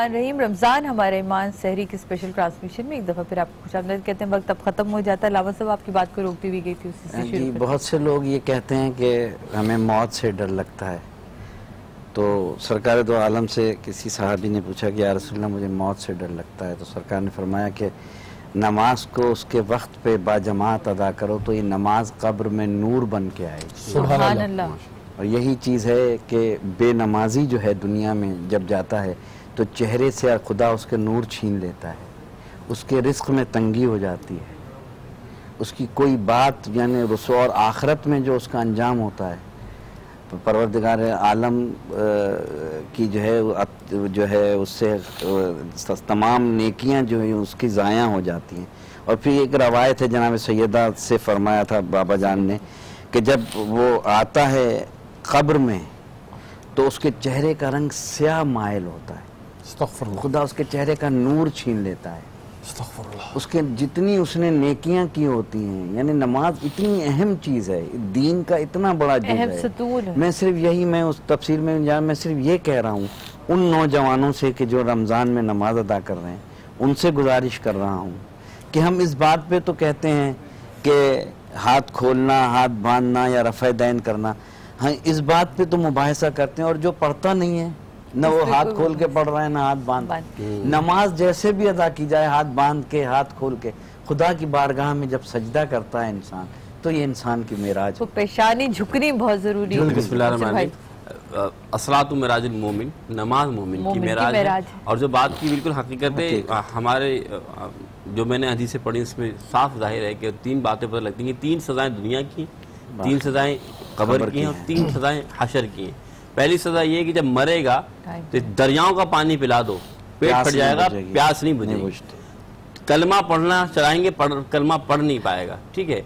रहीम रमज़ान हमारे ईमान सहरी की स्पेशल ट्रांसमिशन में एक दफ़ा फिर आपको खुशामदीद कहते हैं। वक्त अब ख़त्म हो जाता है। लावा साहब आपकी बात को रोकती हुई गई थी उसी से जी, बहुत से लोग ये कहते हैं कि हमें मौत से डर लगता है। तो सरकार दो आलम से किसी सहाबी ने पूछा कि या रसूलल्लाह मुझे मौत से डर लगता है, तो सरकार ने फरमाया कि नमाज को उसके वक्त पे बाजमात अदा करो तो ये नमाज कब्र में नूर बन के आएगी। सुभान अल्लाह। और यही चीज़ है कि बेनमाजी जो है दुनिया में जब जाता है तो चेहरे से खुदा उसके नूर छीन लेता है, उसके रिस्क में तंगी हो जाती है, उसकी कोई बात यानी रसो और आखिरत में जो उसका अंजाम होता है परवरदिगार आलम की जो है उससे तमाम नेकियां जो है उसकी ज़ाया हो जाती हैं। और फिर एक रवायत है जनाब सैयदा से फरमाया था बाबा जान ने कि जब वो आता है कब्र में तो उसके चेहरे का रंग स्याह माइल होता है, खुदा उसके चेहरे का नूर छीन लेता है। उसके जितनी उसने नेकियां की होती हैं, यानी नमाज इतनी अहम चीज़ है, दीन का इतना बड़ा जुज़ है। मैं सिर्फ यही मैं उस तफसीर में मैं सिर्फ ये कह रहा हूँ उन नौजवानों से कि जो रमज़ान में नमाज अदा कर रहे हैं, उनसे गुजारिश कर रहा हूँ कि हम इस बात पे तो कहते हैं कि हाथ खोलना, हाथ बांधना या रफ़े दैन करना, हाँ इस बात पे तो मुबाहिसा करते हैं। और जो पढ़ता नहीं है न वो हाथ खोल के पढ़ रहा है ना हाथ बांध, नमाज जैसे भी अदा की जाए हाथ बांध के हाथ खोल के, खुदा की बारगाह में जब सजदा करता है इंसान तो ये इंसान की मेराज, तो पेशानी झुकनी बहुत जरूरी है। बिस्मिल्लाह असलातु मिराजुल मोमिन, नमाज मोमिन की मेराज है। और जो बात की बिल्कुल हकीकत है, हमारे जो मैंने हदीसें पढ़ी इसमें साफ जाहिर है कि तीन बातें पता लगती हैं। तीन सजाएं दुनिया की, तीन सजाएं कब्र की हैं और तीन सजाएं हशर की हैं। पहली सजा ये है कि जब मरेगा तो दरियाओं का पानी पिला दो, पेट फट जाएगा, प्यास नहीं बुझेगी। कलमा पढ़ना चलाएंगे, कलमा पढ़ नहीं पाएगा, ठीक है।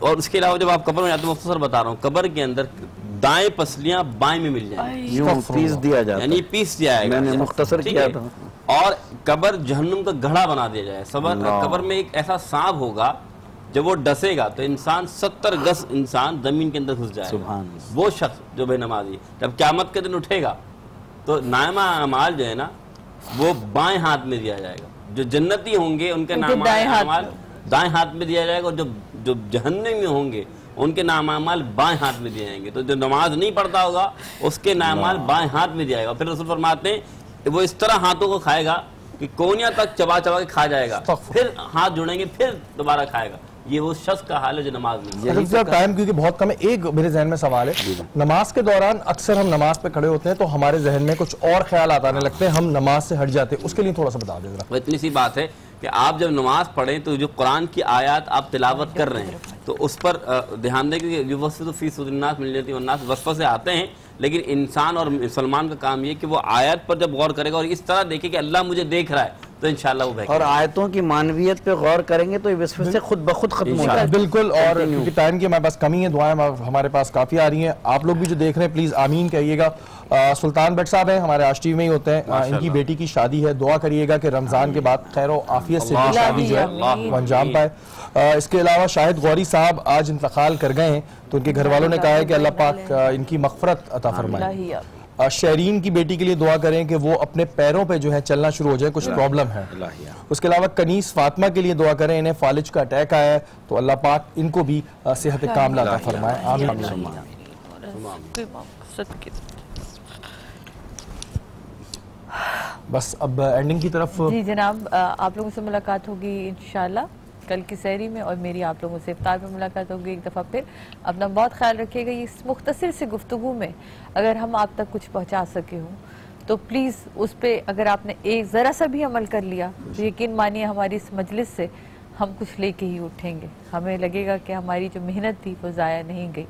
और उसके अलावा जब आप कब्र में जाते हैं, मुख्तसर बता रहा हूँ, कब्र के अंदर दाएं पसलियां बाएं में मिल जाएंगी, पीस दिया जाता है, यानी पीस दिया जाएगा, मैंने मुख्तसर किया था। और कब्र जहन्नुम का घड़ा बना दिया जाए। कब्र में एक ऐसा सांप होगा जब वो डसेगा तो इंसान 70 गज इंसान जमीन के अंदर घुस जाएगा। वो शख्स जो बेनमाजी जब क़यामत के दिन उठेगा तो नामा अमाल जो है ना वो बाएं हाथ में दिया जाएगा। जो जन्नती होंगे उनके नामा अमाल दाएं हाथ में दिया जाएगा, और जो जहन्नमी में होंगे उनके नामा अमाल बाएं हाथ में दिए जाएंगे। तो जो नमाज नहीं पढ़ता होगा उसके नामा अमाल बाएं हाथ में दिया जाएगा। फिर रसूल फरमाते हैं वो इस तरह हाथों को खाएगा कि कोनिया तक चबा चबा के खा जाएगा, फिर हाथ जुड़ेंगे, फिर दोबारा खाएगा। ये वो शख्स का हाल है जो नमाज में। टाइम क्योंकि बहुत कम है, एक मेरे जहन में सवाल है, नमाज के दौरान अक्सर हम नमाज पे खड़े होते हैं तो हमारे जहन में कुछ और ख्याल आने लगते हैं, हम नमाज से हट जाते हैं, उसके लिए थोड़ा सा बता दें जरा। इतनी सी बात है कि आप जब नमाज पढ़ें तो जो कुरान की आयत आप तिलावत कर रहे हैं तो उस पर ध्यान दें कि जो वस्फ़ फीस उन्नास मिल जाती है, उन्नास वस्फ़ से आते हैं, लेकिन इंसान और मुसलमान का काम ये कि वो आयत पर जब गौर करेगा और इस तरह देखे कि अल्लाह मुझे देख रहा है तो इंशाअल्लाह वो और आयतों की मानवियत पे गौर करेंगे तो ये वस्फ़ से खुद ब खुद खत्म हो जाए। बिल्कुल। और क्योंकि टाइम की हमारे पास कमी है, दुआएं हमारे पास काफ़ी आ रही हैं। आप लोग भी जो देख रहे हैं प्लीज़ आमीन कहिएगा। सुल्तान भट्ट साहब हैं, हमारे आश टीवी में ही होते हैं, इनकी बेटी की शादी है, दुआ करिएगा कि रमज़ान के बाद खैर और आफियत से शादी जो है वो अंजाम पाए। इसके अलावा शाहिद गौरी साहब आज इंतकाल कर गए हैं, तो उनके घर वालों ने कहा है कि अल्लाह पाक इनकी मग़फ़िरत अता फरमाए। शहरीन की बेटी के लिए दुआ करें कि वो अपने पैरों पे जो है चलना शुरू हो जाए, कुछ प्रॉब्लम है। उसके अलावा कनीस फातिमा के लिए दुआ करें, इन्हें फालिज का अटैक आया है, तो अल्लाह पाक इनको भी सेहत कामिला अता फरमाए। आमीन। बस अब एंडिंग की तरफ। जी जनाब, आप लोगों से मुलाकात होगी इंशाल्लाह कल की सहरी में, और मेरी आप लोगों से इफ्तार में मुलाकात होगी एक दफ़ा फिर। अपना बहुत ख्याल रखिएगा। इस मुख्तसर से गुफ्तगू में अगर हम आप तक कुछ पहुंचा सके हों तो प्लीज़ उस पर अगर आपने एक ज़रा सा भी अमल कर लिया तो यकीन मानिए हमारी इस मजलिस से हम कुछ लेके ही उठेंगे। हमें लगेगा कि हमारी जो मेहनत थी वो ज़ाया नहीं गई।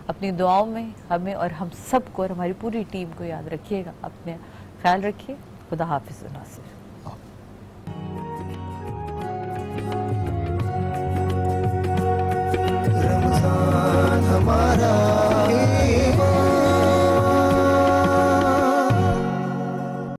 अपनी दुआओं में हमें और हम सब को और हमारी पूरी टीम को याद रखिएगा। अपने ख्याल रखिए। खुदा हाफिज़ नासिर।